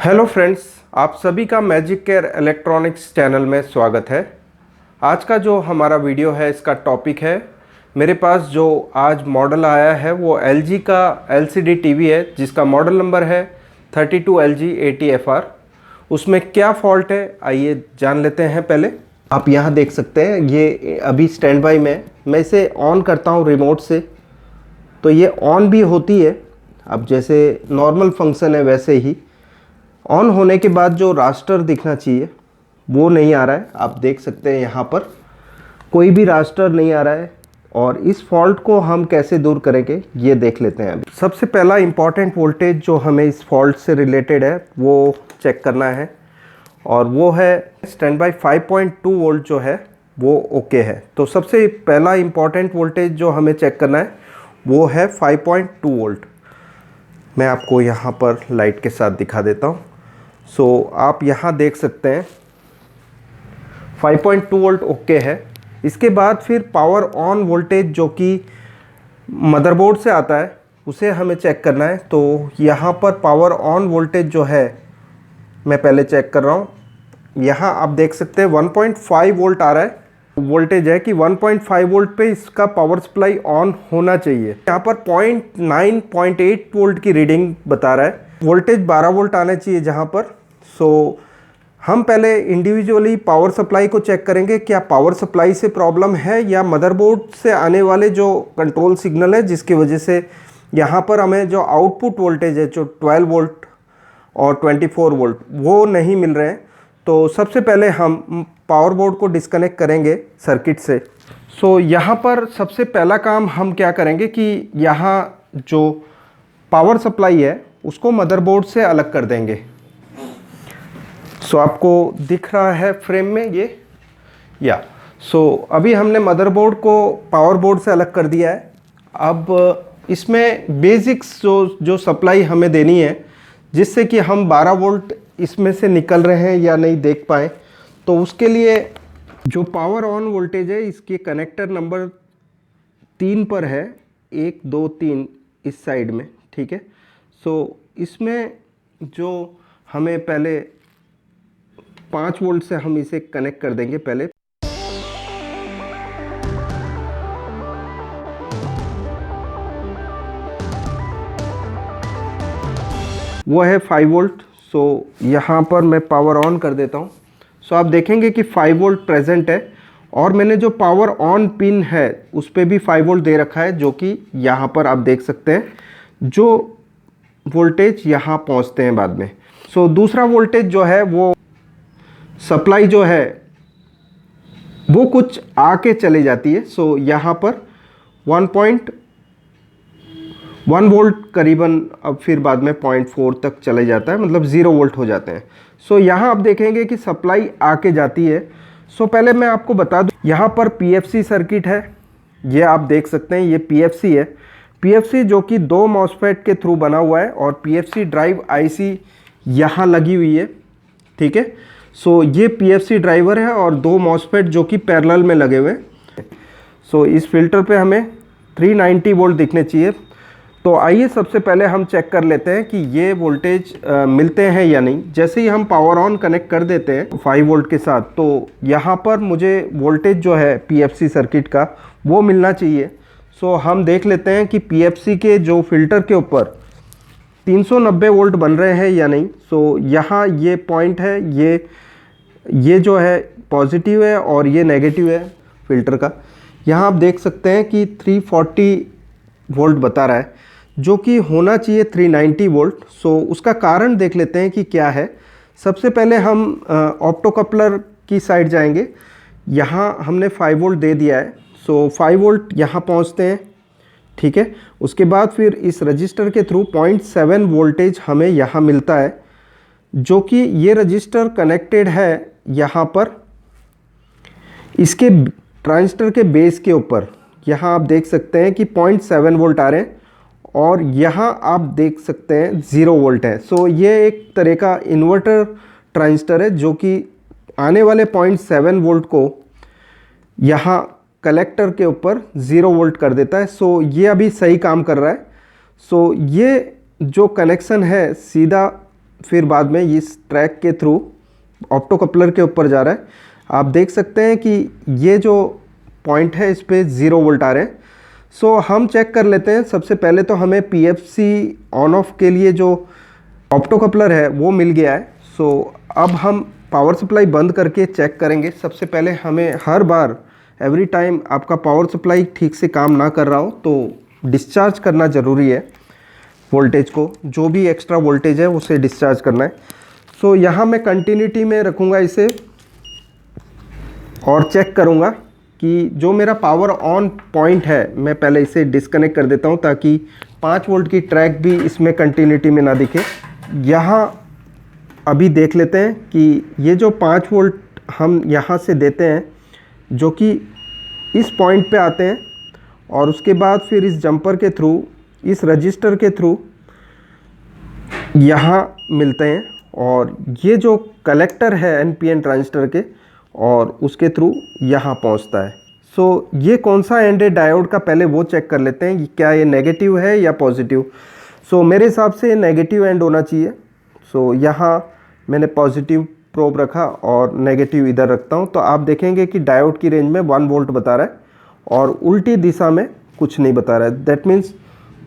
Hello friends, आप सभी का मैजिक केयर इलेक्ट्रॉनिक्स चैनल में स्वागत है। आज का जो हमारा वीडियो है इसका टॉपिक है, मेरे पास जो आज मॉडल आया है वो LG का LCD टीवी है जिसका मॉडल नंबर है 32LG80FR। उसमें क्या फॉल्ट है आइए जान लेते हैं। पहले आप यहाँ देख सकते हैं, ये अभी स्टैंड बाई में मैं इसे ऑन करता हूँ रिमोट से तो ये ऑन भी होती है। अब जैसे नॉर्मल फंक्शन है वैसे ही ऑन होने के बाद जो रास्टर दिखना चाहिए वो नहीं आ रहा है। आप देख सकते हैं यहाँ पर कोई भी रास्टर नहीं आ रहा है और इस फॉल्ट को हम कैसे दूर करेंगे ये देख लेते हैं। सबसे पहला इम्पॉर्टेंट वोल्टेज जो हमें इस फॉल्ट से रिलेटेड है वो चेक करना है और वो है स्टैंड बाई 5.2 वोल्ट जो है वो ओके है। तो सबसे पहला इम्पॉर्टेंट वोल्टेज जो हमें चेक करना है वो है 5.2 वोल्ट। मैं आपको यहाँ पर लाइट के साथ दिखा देता हूँ। आप यहाँ देख सकते हैं 5.2 वोल्ट ओके है। इसके बाद फिर पावर ऑन वोल्टेज जो कि मदरबोर्ड से आता है उसे हमें चेक करना है। तो यहाँ पर पावर ऑन वोल्टेज जो है मैं पहले चेक कर रहा हूँ। यहाँ आप देख सकते हैं 1.5 वोल्ट आ रहा है। वोल्टेज है कि 1.5 वोल्ट पे इसका पावर सप्लाई ऑन होना चाहिए। यहाँ पर 0.8 वोल्ट की रीडिंग बता रहा है। वोल्टेज 12 वोल्ट आना चाहिए जहाँ पर। हम पहले इंडिविजुअली पावर सप्लाई को चेक करेंगे, क्या पावर सप्लाई से प्रॉब्लम है या मदरबोर्ड से आने वाले जो कंट्रोल सिग्नल है जिसकी वजह से यहाँ पर हमें जो आउटपुट वोल्टेज है जो 12 वोल्ट और 24 वोल्ट वो नहीं मिल रहे हैं। तो सबसे पहले हम पावर बोर्ड को डिस्कनेक्ट करेंगे सर्किट से। यहाँ पर सबसे पहला काम हम क्या करेंगे कि यहाँ जो पावर सप्लाई है उसको मदरबोर्ड से अलग कर देंगे। आपको दिख रहा है फ्रेम में ये अभी हमने मदरबोर्ड को पावर बोर्ड से अलग कर दिया है। अब इसमें बेसिक्स जो सप्लाई हमें देनी है जिससे कि हम 12 वोल्ट इसमें से निकल रहे हैं या नहीं देख पाए, तो उसके लिए जो पावर ऑन वोल्टेज है इसके कनेक्टर नंबर 3 पर है, 1 2 3 इस साइड में, ठीक है। इसमें जो हमें पहले 5 वोल्ट से हम इसे कनेक्ट कर देंगे। पहले वो है 5 वोल्ट। यहाँ पर मैं पावर ऑन कर देता हूँ। आप देखेंगे कि 5 वोल्ट प्रेजेंट है और मैंने जो पावर ऑन पिन है उस पर भी 5 वोल्ट दे रखा है, जो कि यहाँ पर आप देख सकते हैं जो वोल्टेज यहाँ पहुँचते हैं बाद में। दूसरा वोल्टेज जो है वो सप्लाई जो है वो कुछ आके चली जाती है। यहाँ पर 1.1 वोल्ट करीबन, अब फिर बाद में 0.4 तक चले जाता है, मतलब 0 वोल्ट हो जाते हैं। यहाँ आप देखेंगे कि सप्लाई आके जाती है। पहले मैं आपको बता दूं, यहाँ पर PFC सर्किट है, ये आप देख सकते हैं, ये PFC है। PFC जो कि 2 मॉसफेट के थ्रू बना हुआ है और PFC ड्राइव IC यहाँ लगी हुई है, ठीक है। ये PFC ड्राइवर है और 2 मॉसफेट जो कि पैरेलल में लगे हुए हैं। इस फिल्टर पे हमें 390 वोल्ट दिखने चाहिए। तो आइए सबसे पहले हम चेक कर लेते हैं कि ये वोल्टेज मिलते हैं या नहीं। जैसे ही हम पावर ऑन कनेक्ट कर देते हैं 5 वोल्ट के साथ, तो यहाँ पर मुझे वोल्टेज जो है PFC सर्किट का वो मिलना चाहिए। हम देख लेते हैं कि PFC के जो फिल्टर के ऊपर 390 वोल्ट बन रहे हैं या नहीं। यहाँ ये पॉइंट है, ये जो है पॉजिटिव है और ये नेगेटिव है फिल्टर का। यहाँ आप देख सकते हैं कि 340 वोल्ट बता रहा है, जो कि होना चाहिए 390 वोल्ट। उसका कारण देख लेते हैं कि क्या है। सबसे पहले हम ऑप्टोकपलर की साइड जाएंगे। यहाँ हमने 5 वोल्ट दे दिया है, 5 वोल्ट यहाँ पहुँचते हैं, ठीक है। उसके बाद फिर इस रजिस्टर के थ्रू 0.7 वोल्टेज हमें यहाँ मिलता है, जो कि ये रजिस्टर कनेक्टेड है यहाँ पर इसके ट्रांजिस्टर के बेस के ऊपर। यहाँ आप देख सकते हैं कि 0.7 वोल्ट आ रहे हैं और यहाँ आप देख सकते हैं 0 वोल्ट है। ये एक तरह का इन्वर्टर ट्रांजिस्टर है जो कि आने वाले 0.7 वोल्ट को यहाँ कलेक्टर के ऊपर 0 वोल्ट कर देता है। ये अभी सही काम कर रहा है। ये जो कनेक्शन है सीधा फिर बाद में इस ट्रैक के थ्रू ऑप्टो कपलर के ऊपर जा रहा है। आप देख सकते हैं कि ये जो पॉइंट है इस पे 0 वोल्ट आ रहे हैं। सो हम चेक कर लेते हैं। सबसे पहले तो हमें PFC ऑन ऑफ के लिए जो ऑप्टो कपलर है वो मिल गया है। सो अब हम पावर सप्लाई बंद करके चेक करेंगे। सबसे पहले हमें हर बार एवरी टाइम आपका पावर सप्लाई ठीक से काम ना कर रहा हो तो डिस्चार्ज करना ज़रूरी है। वोल्टेज को, जो भी एक्स्ट्रा वोल्टेज है उसे डिस्चार्ज करना है। सो यहाँ मैं कंटिन्यूटी में रखूँगा इसे और चेक करूँगा कि जो मेरा पावर ऑन पॉइंट है, मैं पहले इसे डिस्कनेक्ट कर देता हूँ ताकि 5 वोल्ट की ट्रैक भी इसमें कंटिन्यूटी में ना दिखे। यहाँ अभी देख लेते हैं कि ये जो 5 वोल्ट हम यहाँ से देते हैं जो कि इस पॉइंट पे आते हैं और उसके बाद फिर इस जंपर के थ्रू, इस रजिस्टर के थ्रू यहाँ मिलते हैं और ये जो कलेक्टर है NPN ट्रांजिस्टर के और उसके थ्रू यहाँ पहुँचता है। सो ये कौन सा एंड है डायोड का, पहले वो चेक कर लेते हैं कि क्या ये नेगेटिव है या पॉजिटिव। सो मेरे हिसाब से नेगेटिव एंड होना चाहिए। सो यहाँ मैंने पॉजिटिव प्रोब रखा और नेगेटिव इधर रखता हूँ तो आप देखेंगे कि डायोड की रेंज में 1 वोल्ट बता रहा है और उल्टी दिशा में कुछ नहीं बता रहा है। दैट मीन्स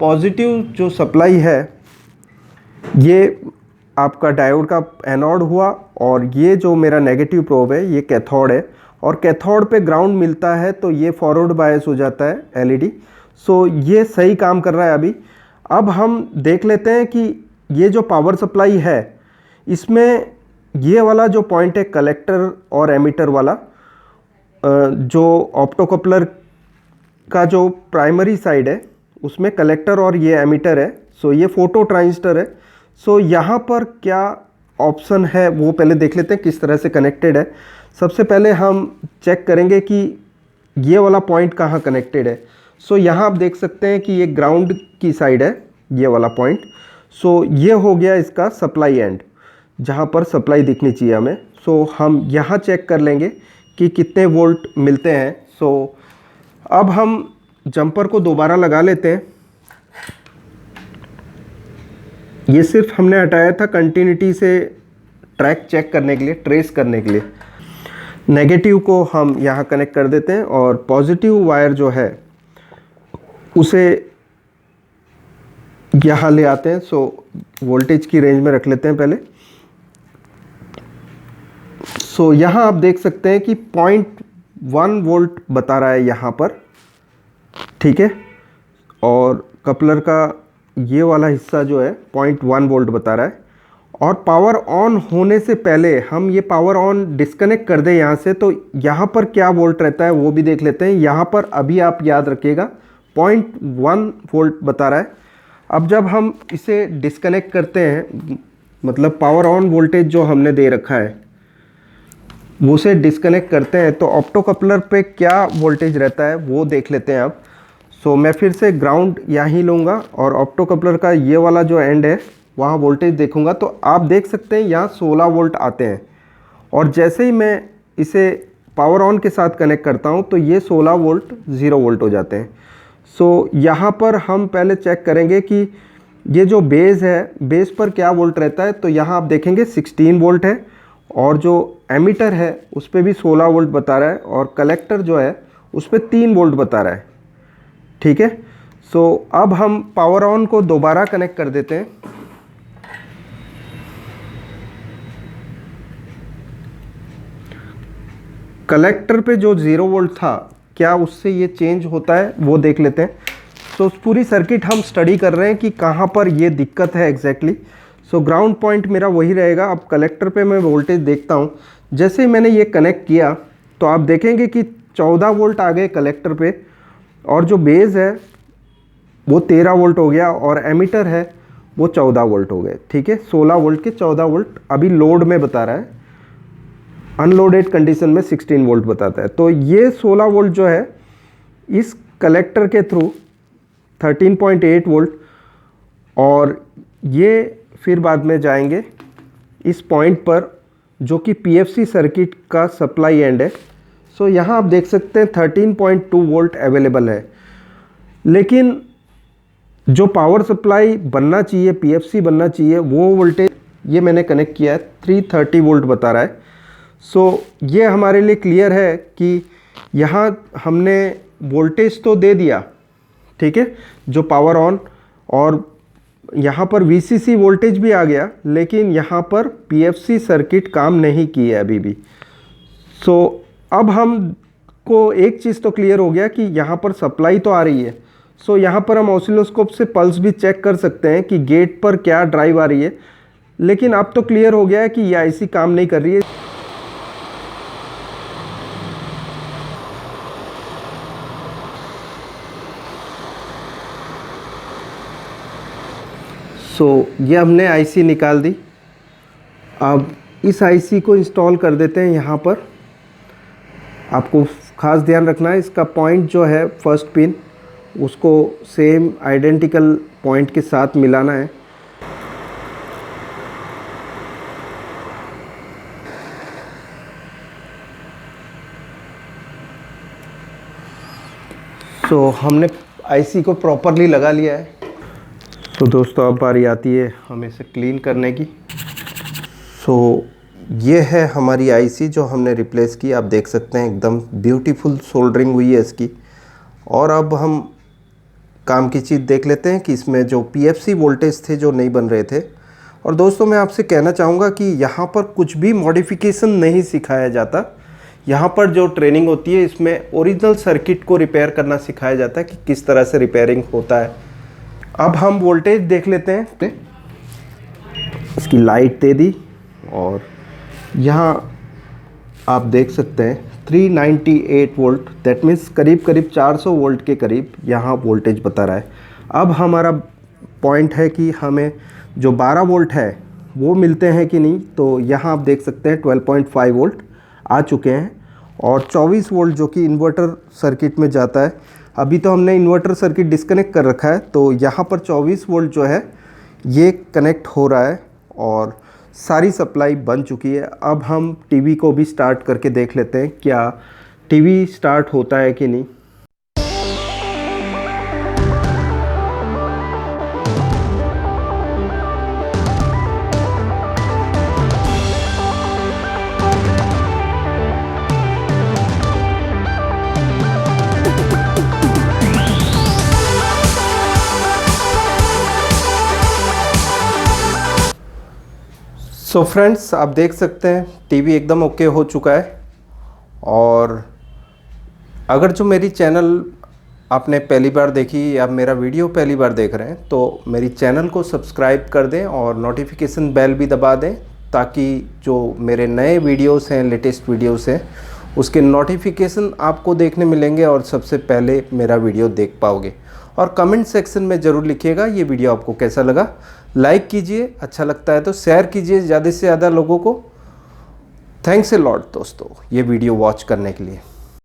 पॉजिटिव जो सप्लाई है ये आपका डायोड का एनोड हुआ और ये जो मेरा नेगेटिव प्रोब है ये कैथोड है और कैथोड पे ग्राउंड मिलता है तो ये फॉरवर्ड बायस हो जाता है LED। सो ये सही काम कर रहा है अभी। अब हम देख लेते हैं कि ये जो पावर सप्लाई है इसमें ये वाला जो पॉइंट है कलेक्टर और एमीटर वाला, जो ऑप्टो कपलर का जो प्राइमरी साइड है उसमें कलेक्टर और ये एमीटर है। सो ये फोटो ट्रांजिस्टर है। सो यहाँ पर क्या ऑप्शन है वो पहले देख लेते हैं किस तरह से कनेक्टेड है। सबसे पहले हम चेक करेंगे कि ये वाला पॉइंट कहाँ कनेक्टेड है। सो यहाँ आप देख सकते हैं कि ये ग्राउंड की साइड है ये वाला पॉइंट। सो ये हो गया इसका सप्लाई एंड जहाँ पर सप्लाई दिखनी चाहिए हमें। सो हम यहाँ चेक कर लेंगे कि कितने वोल्ट मिलते हैं। सो अब हम जंपर को दोबारा लगा लेते हैं। ये सिर्फ हमने हटाया था कंटिन्यूटी से ट्रैक चेक करने के लिए, ट्रेस करने के लिए। नेगेटिव को हम यहाँ कनेक्ट कर देते हैं और पॉजिटिव वायर जो है उसे यहाँ ले आते हैं। सो वोल्टेज की रेंज में रख लेते हैं पहले। सो यहाँ आप देख सकते हैं कि 0.1 वोल्ट बता रहा है यहाँ पर, ठीक है। और कपलर का ये वाला हिस्सा जो है 0.1 वोल्ट बता रहा है। और पावर ऑन होने से पहले हम ये पावर ऑन डिस्कनेक्ट कर दें यहाँ से तो यहाँ पर क्या वोल्ट रहता है वो भी देख लेते हैं। यहाँ पर अभी आप याद रखिएगा 0.1 वोल्ट बता रहा है। अब जब हम इसे डिस्कनेक्ट करते हैं, मतलब पावर ऑन वोल्टेज जो हमने दे रखा है वो से डिस्कनेक्ट करते हैं तो ऑप्टो कपलर पे क्या वोल्टेज रहता है वो देख लेते हैं आप। सो मैं फिर से ग्राउंड यहाँ ही लूँगा और ऑप्टो कपलर का ये वाला जो एंड है वहाँ वोल्टेज देखूँगा तो आप देख सकते हैं यहाँ 16 वोल्ट आते हैं। और जैसे ही मैं इसे पावर ऑन के साथ कनेक्ट करता हूँ तो ये 16 वोल्ट 0 वोल्ट हो जाते हैं। सो यहाँ पर हम पहले चेक करेंगे कि ये जो बेस है, बेस पर क्या वोल्ट रहता है। तो यहाँ आप देखेंगे 16 वोल्ट है और जो एमीटर है उस पर भी 16 वोल्ट बता रहा है और कलेक्टर जो है उस पर 3 वोल्ट बता रहा है, ठीक है। सो अब हम पावर ऑन को दोबारा कनेक्ट कर देते हैं। कलेक्टर पे जो 0 वोल्ट था क्या उससे ये चेंज होता है वो देख लेते हैं। सो पूरी सर्किट हम स्टडी कर रहे हैं कि कहाँ पर ये दिक्कत है एग्जैक्टली। सो ग्राउंड पॉइंट मेरा वही रहेगा। अब कलेक्टर पे मैं वोल्टेज देखता हूँ। जैसे ही मैंने ये कनेक्ट किया तो आप देखेंगे कि 14 वोल्ट आ गए कलेक्टर पे और जो बेस है वो 13 वोल्ट हो गया और एमीटर है वो 14 वोल्ट हो गए, ठीक है। 16 वोल्ट के 14 वोल्ट अभी लोड में बता रहा है, अनलोडेड कंडीशन में 16 वोल्ट बताता है। तो ये 16 वोल्ट जो है इस कलेक्टर के थ्रू 13.8 वोल्ट और ये फिर बाद में जाएंगे इस पॉइंट पर जो कि PFC सर्किट का सप्लाई एंड है। सो यहाँ आप देख सकते हैं 13.2 वोल्ट अवेलेबल है। लेकिन जो पावर सप्लाई बनना चाहिए, PFC बनना चाहिए, वो वोल्टेज ये मैंने कनेक्ट किया है, 330 वोल्ट बता रहा है। सो ये हमारे लिए क्लियर है कि यहाँ हमने वोल्टेज तो दे दिया, ठीक है, जो पावर ऑन, और यहाँ पर VCC वोल्टेज भी आ गया, लेकिन यहाँ पर PFC सर्किट काम नहीं की है अभी भी। सो अब हमको एक चीज़ तो क्लियर हो गया कि यहाँ पर सप्लाई तो आ रही है। सो यहाँ पर हम ऑसिलोस्कोप से पल्स भी चेक कर सकते हैं कि गेट पर क्या ड्राइव आ रही है, लेकिन अब तो क्लियर हो गया है कि ये IC काम नहीं कर रही है। सो ये हमने IC निकाल दी। अब इस IC को इंस्टॉल कर देते हैं यहाँ पर। आपको ख़ास ध्यान रखना है, इसका पॉइंट जो है फर्स्ट पिन, उसको सेम आइडेंटिकल पॉइंट के साथ मिलाना है। सो हमने IC को प्रॉपरली लगा लिया है। तो दोस्तों अब बारी आती है हमें इसे क्लीन करने की। सो ये है हमारी IC जो हमने रिप्लेस की। आप देख सकते हैं एकदम ब्यूटीफुल सोल्डरिंग हुई है इसकी। और अब हम काम की चीज़ देख लेते हैं कि इसमें जो PFC वोल्टेज थे जो नहीं बन रहे थे। और दोस्तों मैं आपसे कहना चाहूँगा कि यहाँ पर कुछ भी मॉडिफिकेशन नहीं सिखाया जाता। यहाँ पर जो ट्रेनिंग होती है इसमें ओरिजिनल सर्किट को रिपेयर करना सिखाया जाता है कि किस तरह से रिपेयरिंग होता है। अब हम वोल्टेज देख लेते हैं। इसकी लाइट दे दी और यहाँ आप देख सकते हैं 398 वोल्ट, दैट मीन्स करीब करीब 400 वोल्ट के करीब यहाँ वोल्टेज बता रहा है। अब हमारा पॉइंट है कि हमें जो 12 वोल्ट है वो मिलते हैं कि नहीं। तो यहाँ आप देख सकते हैं 12.5 वोल्ट आ चुके हैं और 24 वोल्ट जो कि इन्वर्टर सर्किट में जाता है। अभी तो हमने इन्वर्टर सर्किट डिस्कनेक्ट कर रखा है, तो यहाँ पर 24 वोल्ट जो है ये कनेक्ट हो रहा है और सारी सप्लाई बन चुकी है। अब हम टीवी को भी स्टार्ट करके देख लेते हैं क्या टीवी स्टार्ट होता है कि नहीं। सो फ्रेंड्स आप देख सकते हैं टीवी एकदम ओके हो चुका है। और अगर जो मेरी चैनल आपने पहली बार देखी या मेरा वीडियो पहली बार देख रहे हैं तो मेरी चैनल को सब्सक्राइब कर दें और नोटिफिकेशन बेल भी दबा दें, ताकि जो मेरे नए वीडियोस हैं, लेटेस्ट वीडियोस हैं, उसके नोटिफिकेशन आपको देखने मिलेंगे और सबसे पहले मेरा वीडियो देख पाओगे। और कमेंट सेक्शन में ज़रूर लिखिएगा ये वीडियो आपको कैसा लगा। लाइक कीजिए, अच्छा लगता है तो शेयर कीजिए ज़्यादा से ज़्यादा लोगों को। थैंक्स ए लॉट दोस्तों ये वीडियो वॉच करने के लिए।